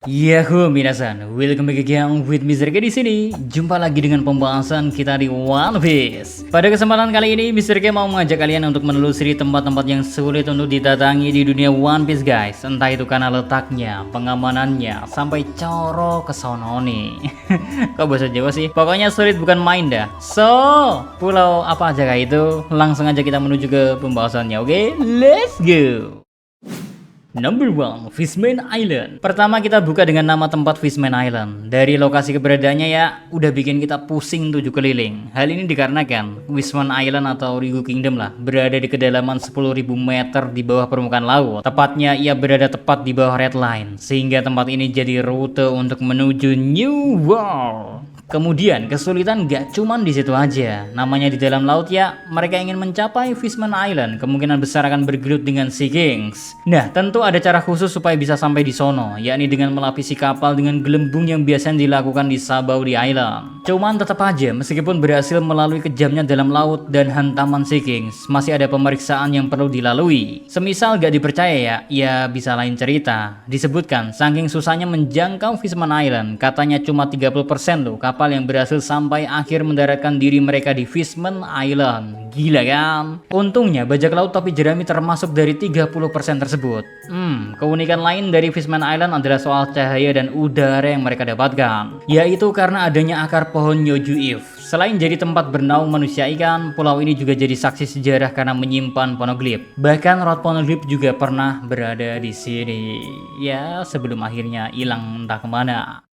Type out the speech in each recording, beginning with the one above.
Yahoo minasan, welcome back again with Mr. K di sini. Jumpa lagi dengan pembahasan kita di One Piece. Pada kesempatan kali ini, Mr. K mau mengajak kalian untuk menelusuri tempat-tempat yang sulit untuk didatangi di dunia One Piece, guys. Entah itu karena letaknya, pengamanannya, sampai coro kesono nih. Kok bahasa Jawa sih? Pokoknya sulit bukan main dah. So, pulau apa aja kah itu? Langsung aja kita menuju ke pembahasannya, oke? Let's go! Number 1, Fishman Island. Pertama kita buka dengan nama tempat Fishman Island. Dari lokasi keberadaannya ya, udah bikin kita pusing 7 keliling. Hal ini dikarenakan Fishman Island atau Rigu Kingdom lah, berada di kedalaman 10.000 meter di bawah permukaan laut. Tepatnya ia berada tepat di bawah red line, sehingga tempat ini jadi rute untuk menuju New World. Kemudian kesulitan gak cuman di situ aja. Namanya di dalam laut ya, mereka ingin mencapai Fishman Island, kemungkinan besar akan bergelut dengan Sea Kings. Nah, tentu ada cara khusus supaya bisa sampai di sono, yakni dengan melapisi kapal dengan gelembung yang biasanya dilakukan di Sabaudi Island. Cuman tetap aja, meskipun berhasil melalui kejamnya dalam laut dan hantaman Sea Kings, masih ada pemeriksaan yang perlu dilalui. Semisal gak dipercaya ya bisa lain cerita. Disebutkan, saking susahnya menjangkau Fishman Island, katanya cuma 30% loh kapal yang berhasil sampai akhir mendaratkan diri mereka di Fishman Island. Gila kan? Untungnya bajak laut topi jerami termasuk dari 30% tersebut. Keunikan lain dari Fishman Island adalah soal cahaya dan udara yang mereka dapatkan, yaitu karena adanya akar pohon Yoju If. Selain jadi tempat bernaung manusia ikan, pulau ini juga jadi saksi sejarah karena menyimpan poneglyph. Bahkan Rod Poneglyph juga pernah berada di sini. Ya, sebelum akhirnya hilang entah kemana.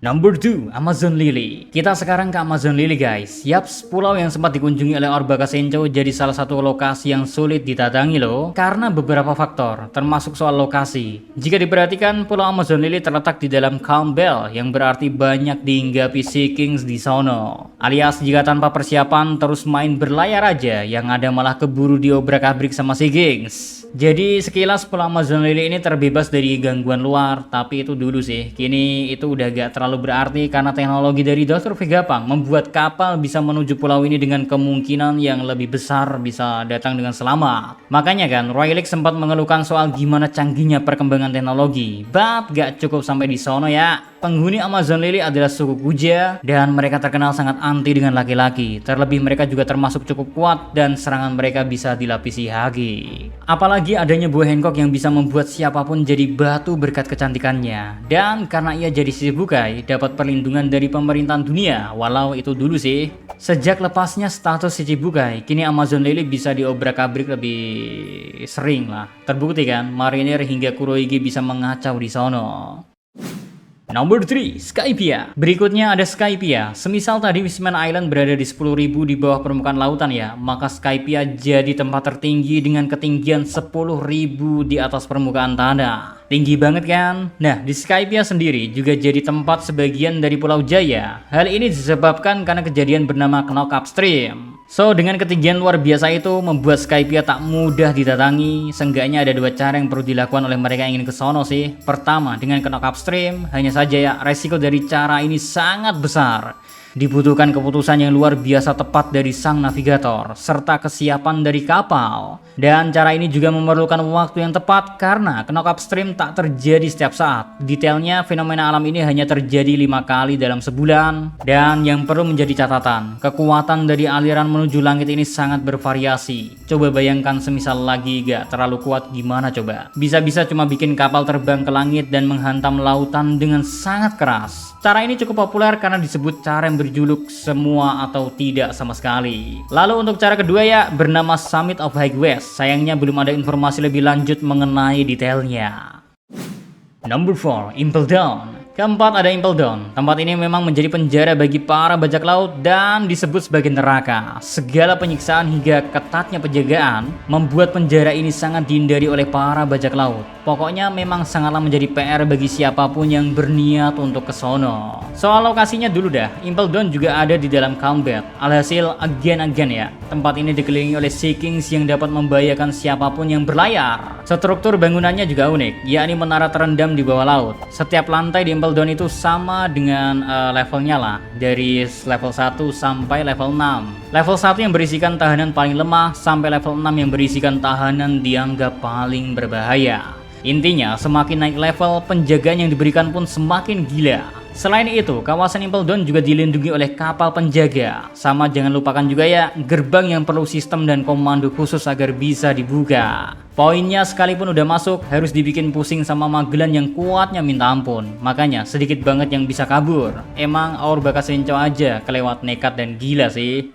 Number 2, Amazon Lily. Kita sekarang ke Amazon Lily, guys. Yaps, pulau yang sempat dikunjungi oleh Orbaka Sencho jadi salah satu lokasi yang sulit didatangi loh, karena beberapa faktor, termasuk soal lokasi. Jika diperhatikan, pulau Amazon Lily terletak di dalam Calm Belt, yang berarti banyak dihinggapi Sea Kings di sono. Alias jika tanpa persiapan terus main berlayar aja, yang ada malah keburu diobrak-abrik sama Sea Kings. Jadi sekilas pulau Amazon Lily ini terbebas dari gangguan luar, tapi itu dulu sih. Kini itu udah gak terlalu berarti karena teknologi dari Dr. Vegapunk membuat kapal bisa menuju pulau ini dengan kemungkinan yang lebih besar bisa datang dengan selamat. Makanya kan Royal League sempat mengeluhkan soal gimana canggihnya perkembangan teknologi, but gak cukup sampai di sono ya. Penghuni Amazon Lily adalah suku Kuja dan mereka terkenal sangat anti dengan laki-laki. Terlebih mereka juga termasuk cukup kuat dan serangan mereka bisa dilapisi haki. Apalagi adanya buah Hancock yang bisa membuat siapapun jadi batu berkat kecantikannya. Dan karena ia jadi Shichibukai, dapat perlindungan dari pemerintahan dunia, walau itu dulu sih. Sejak lepasnya status Shichibukai, kini Amazon Lily bisa diobrak-abrik lebih sering lah. Terbukti kan, marinir hingga Kurohige bisa mengacau di sono. Number 3, Skypiea. Berikutnya ada Skypiea. Semisal tadi Fishman Island berada di 10.000 di bawah permukaan lautan ya, maka Skypiea jadi tempat tertinggi dengan ketinggian 10.000 di atas permukaan tanah. Tinggi banget kan? Nah, di Skypiea sendiri juga jadi tempat sebagian dari Pulau Jaya. Hal ini disebabkan karena kejadian bernama Knock Upstream. So, dengan ketinggian luar biasa itu membuat Skypiea tak mudah didatangi. Seenggaknya ada 2 cara yang perlu dilakukan oleh mereka yang ingin ke sono sih. Pertama, dengan Knock Upstream, hanya saja ya resiko dari cara ini sangat besar. Dibutuhkan keputusan yang luar biasa tepat dari sang navigator, serta kesiapan dari kapal. Dan cara ini juga memerlukan waktu yang tepat karena knock upstream tak terjadi setiap saat. Detailnya, fenomena alam ini hanya terjadi 5 kali dalam sebulan. Dan yang perlu menjadi catatan, kekuatan dari aliran menuju langit ini sangat bervariasi. Coba bayangkan semisal lagi gak terlalu kuat gimana coba. Bisa-bisa cuma bikin kapal terbang ke langit dan menghantam lautan dengan sangat keras. Cara ini cukup populer karena disebut cara yang berjuluk semua atau tidak sama sekali. Lalu untuk cara kedua ya, bernama Summit of High West. Sayangnya belum ada informasi lebih lanjut mengenai detailnya. Number 4, Impel Down. Keempat ada Impel Down. Tempat ini memang menjadi penjara bagi para bajak laut dan disebut sebagai neraka. Segala penyiksaan hingga ketatnya penjagaan membuat penjara ini sangat dihindari oleh para bajak laut. Pokoknya memang sangatlah menjadi PR bagi siapapun yang berniat untuk ke sono. Soal lokasinya dulu dah, Impel Down juga ada di dalam Calm Belt. Alhasil again ya, tempat ini dikelilingi oleh Sea Kings yang dapat membahayakan siapapun yang berlayar. Struktur bangunannya juga unik, yakni menara terendam di bawah laut. Setiap lantai di Impel Down itu sama dengan levelnya lah, dari level 1 sampai level 6. Level 1 yang berisikan tahanan paling lemah sampai level 6 yang berisikan tahanan dianggap paling berbahaya. Intinya, semakin naik level, penjagaan yang diberikan pun semakin gila. Selain itu, kawasan Impel Down juga dilindungi oleh kapal penjaga. Sama jangan lupakan juga ya, gerbang yang perlu sistem dan komando khusus agar bisa dibuka. Poinnya sekalipun udah masuk, harus dibikin pusing sama Magellan yang kuatnya minta ampun. Makanya sedikit banget yang bisa kabur. Emang Aur Bakasencho aja kelewat nekat dan gila sih.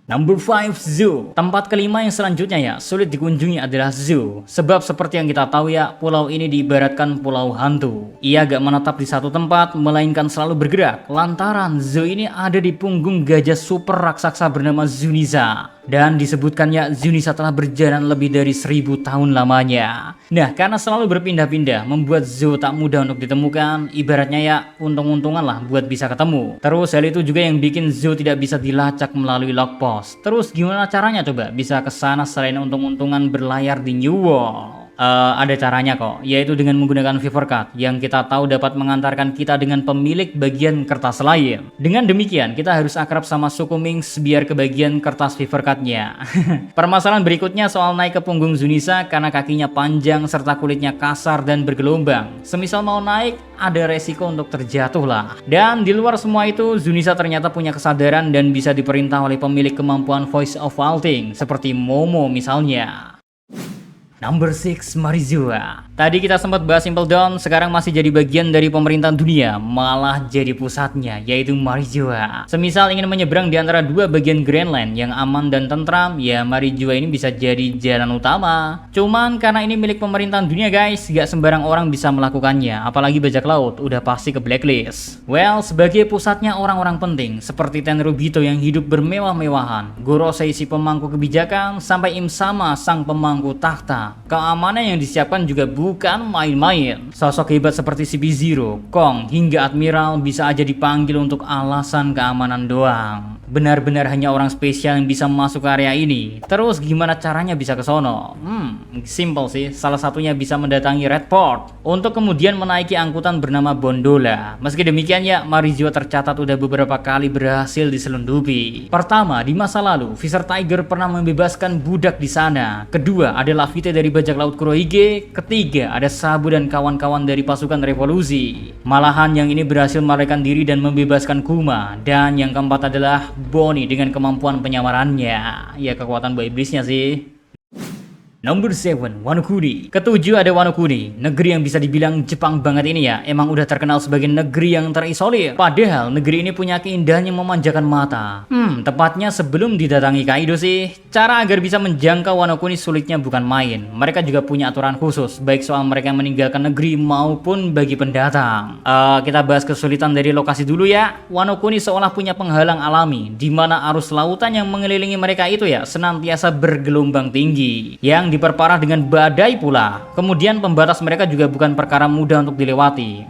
Number 5, Zoo. Tempat kelima yang selanjutnya ya, sulit dikunjungi adalah Zoo. Sebab seperti yang kita tahu ya, pulau ini diibaratkan pulau hantu. Ia gak menetap di satu tempat, melainkan selalu bergerak. Lantaran Zoo ini ada di punggung gajah super raksasa bernama Zuniza. Dan disebutkannya Zuniza telah berjalan lebih dari 1000 tahun lamanya. Nah, karena selalu berpindah-pindah, membuat Zoo tak mudah untuk ditemukan. Ibaratnya ya, untung-untungan lah buat bisa ketemu. Terus hal itu juga yang bikin Zoo tidak bisa dilacak melalui log post. Terus gimana caranya coba bisa ke sana selain untung-untungan berlayar di New World? Ada caranya kok, yaitu dengan menggunakan Fever Card yang kita tahu dapat mengantarkan kita dengan pemilik bagian kertas lain. Dengan demikian, kita harus akrab sama suku Mings biar kebagian kertas Fever Card-nya. Permasalahan berikutnya soal naik ke punggung Zuniza karena kakinya panjang serta kulitnya kasar dan bergelombang. Semisal mau naik, ada resiko untuk terjatuh lah. Dan di luar semua itu, Zuniza ternyata punya kesadaran dan bisa diperintah oleh pemilik kemampuan Voice of Vaulting, seperti Momo misalnya. Number 6, Marijoa. Tadi kita sempat bahas Impel Down, sekarang masih jadi bagian dari pemerintahan dunia, malah jadi pusatnya, yaitu Marijoa. Semisal ingin menyeberang di antara dua bagian Greenland yang aman dan tentram, ya Marijoa ini bisa jadi jalan utama. Cuman karena ini milik pemerintahan dunia guys, gak sembarang orang bisa melakukannya, apalagi bajak laut, udah pasti ke blacklist. Well, sebagai pusatnya orang-orang penting, seperti Tenryubito yang hidup bermewah-mewahan, Gorosei si pemangku kebijakan, sampai Im-sama sang pemangku tahta. Keamanan yang disiapkan juga bukan main-main. Sosok hebat seperti CP0, Kong, hingga Admiral bisa aja dipanggil untuk alasan keamanan doang. Benar-benar hanya orang spesial yang bisa masuk ke area ini. Terus gimana caranya bisa ke sono? Simple sih, salah satunya bisa mendatangi Redport untuk kemudian menaiki angkutan bernama Bondola. Meski demikian ya, Marijoa tercatat udah beberapa kali berhasil diselundupi. Pertama, di masa lalu, Fisher Tiger pernah membebaskan budak di sana. Kedua, ada Lafitte dari bajak laut Kurohige. Ketiga, ada Sabu dan kawan-kawan dari pasukan revolusi. Malahan yang ini berhasil melarikan diri dan membebaskan Kuma. Dan yang keempat adalah Bonnie dengan kemampuan penyamarannya. Ya, kekuatan buah iblisnya sih. Number 7, Wano Kuni. Ketujuh ada Wano Kuni, negeri yang bisa dibilang Jepang banget ini ya. Emang udah terkenal sebagai negeri yang terisolir. Padahal negeri ini punya keindahan yang memanjakan mata. Tepatnya sebelum didatangi Kaido sih. Cara agar bisa menjangkau Wano Kuni sulitnya bukan main. Mereka juga punya aturan khusus, baik soal mereka yang meninggalkan negeri maupun bagi pendatang. Kita bahas kesulitan dari lokasi dulu ya. Wano Kuni seolah punya penghalang alami, di mana arus lautan yang mengelilingi mereka itu ya senantiasa bergelombang tinggi, yang diperparah dengan badai pula. Kemudian pembatas mereka juga bukan perkara mudah untuk dilewati.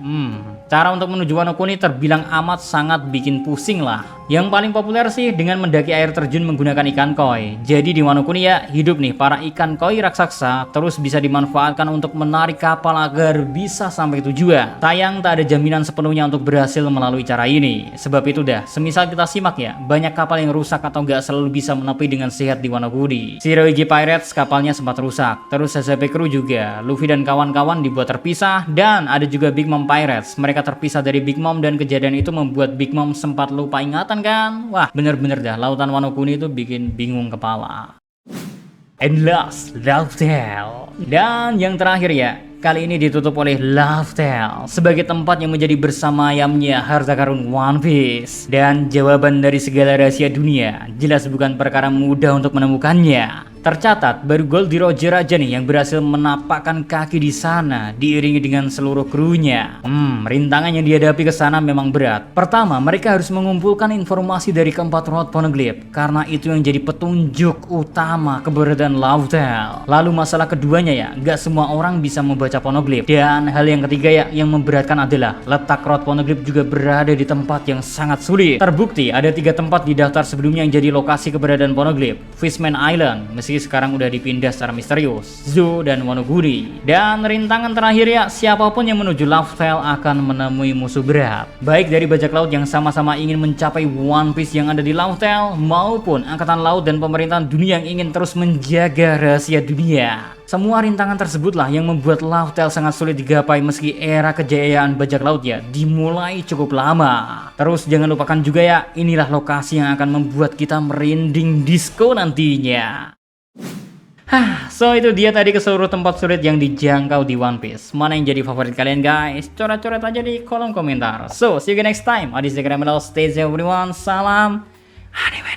Cara untuk menuju Wano Kuni terbilang amat sangat bikin pusing lah. Yang paling populer sih dengan mendaki air terjun menggunakan ikan koi. Jadi di Wano Kuni ya hidup nih para ikan koi raksasa, terus bisa dimanfaatkan untuk menarik kapal agar bisa sampai tujuan. Sayang tak ada jaminan sepenuhnya untuk berhasil melalui cara ini. Sebab itu dah, semisal kita simak ya, banyak kapal yang rusak atau gak selalu bisa menepi dengan sehat di Wano Kuni. Shirohige Pirates kapalnya sempat rusak, terus SCP Crew juga, Luffy dan kawan-kawan dibuat terpisah, dan ada juga Big Mom Pirates. Mereka terpisah dari Big Mom dan kejadian itu membuat Big Mom sempat lupa ingatan kan. Wah, bener-bener dah, lautan Wano Kuni itu bikin bingung kepala. And last, Love Tale. Dan yang terakhir ya, kali ini ditutup oleh Love Tale sebagai tempat yang menjadi bersamayamnya harta karun One Piece. Dan jawaban dari segala rahasia dunia jelas bukan perkara mudah untuk menemukannya. Tercatat baru Goldie Roger aja nih yang berhasil menapakkan kaki di sana diiringi dengan seluruh krunya. Rintangan yang dihadapi ke sana memang berat. Pertama, mereka harus mengumpulkan informasi dari keempat Road Poneglyph karena itu yang jadi petunjuk utama keberadaan Love Tale. Lalu masalah keduanya ya, gak semua orang bisa membaca Poneglyph. Dan hal yang ketiga ya, yang memberatkan adalah letak Road Poneglyph juga berada di tempat yang sangat sulit. Terbukti ada 3 tempat di daftar sebelumnya yang jadi lokasi keberadaan Poneglyph. Fishman Island, meski sekarang udah dipindah secara misterius, Zou dan Monoguri. Dan rintangan terakhir ya, siapapun yang menuju Laughtale akan menemui musuh berat, baik dari bajak laut yang sama-sama ingin mencapai One Piece yang ada di Laughtale, maupun angkatan laut dan pemerintahan dunia yang ingin terus menjaga rahasia dunia. Semua rintangan tersebutlah yang membuat Laughtale sangat sulit digapai meski era kejayaan bajak laut ya dimulai cukup lama. Terus jangan lupakan juga ya, inilah lokasi yang akan membuat kita merinding disco nantinya. So itu dia tadi keseluruh tempat sulit yang dijangkau di One Piece. Mana yang jadi favorit kalian guys? Coret-coret aja di kolom komentar. So, see you again next time. Adis Dekramelo, stay safe everyone. Salam anime.